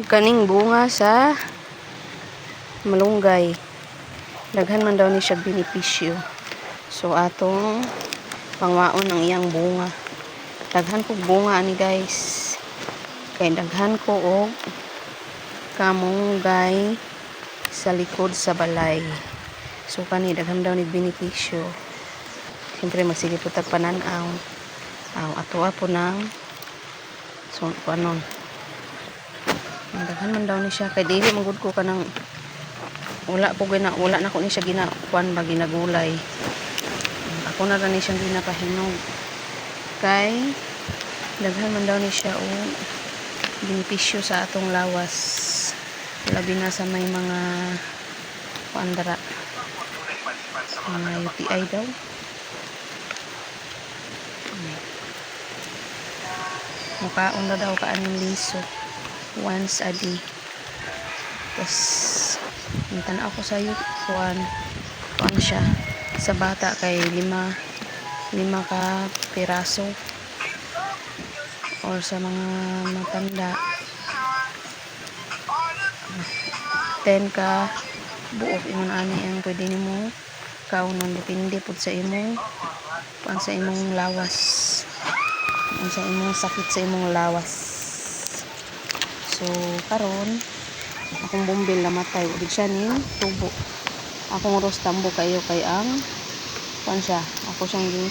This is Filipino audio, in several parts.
kaning bunga sa malunggay. Daghan man daw ni siya benepisyo. So atong pangwaon ang iyang bunga. Daghan ko bunga ani guys. Kay daghan ko og kamunggay sa likod sa balay. So kani daghan daw ni benepisyo. Siyempre magsige po tag pananaw. Ato po ng so panon. Daghan man daw ni siya kay dili magud ko kanang wala na ko ni siya ginakuan ba ginagulay. Ako na ra ni siyang ginapahinog. Kay daghan man daw ni siya o benepisyo sa atong lawas. Labi na sa may mga kuandara. Mga UTI daw. Mukaon na daw kaaning liso once a day. Tapos mintan ako sa kuan siya sa bata kay lima ka piraso or sa mga matanda 10 ka buok imong ani ang pwede nimo kaunon depende pud sa imong kuan sa imong lawas sa imong sakit sa imong lawas. So karon akong bumbil namatay ug siya ning tubo. Akong ros tambo kayo kay ang kuan siya ako siyang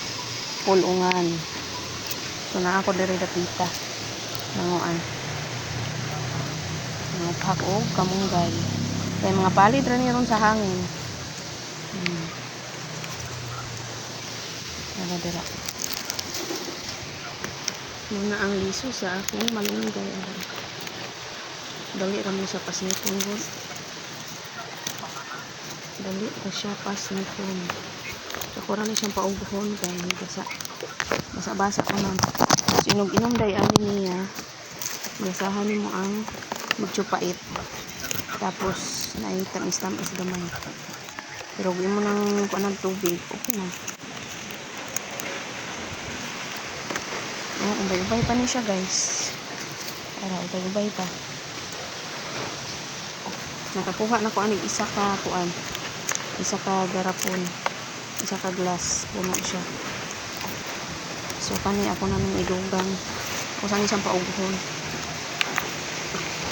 pulungan. So na ako diri dapita nanguan nagpak og kamunggay kay mga palid ra ni ron sa hangin. Dira muna ang liso sa akong malunggay. Dali ra mo sa pasniton gud. Dali ra siya pasniton. So kura ni siyang pauguhon kay basa ko man. So inom day ani niya. Basahan nimo ang medyo pait. Tapos naitamis gamay. Pero mo nang kuan tubig, okay na. Ubay-ubay pa ni siya guys. Para ubay-ubay pa. Nakakuha na ko anig isa ka garapon, isa ka glass, puno siya. So kani ako namin idugang kusan siyang pauguhon.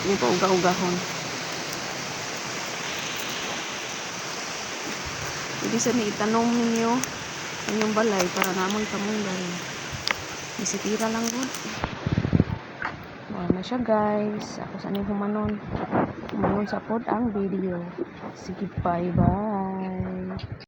Ini pa uga-ugahon. Hindi sa ni itanong ninyo inyong balay para namon kamunggay. Isitira lang gud. Na siya guys. Ako sa ning humanon sa pod ang video. Sige, bye-bye.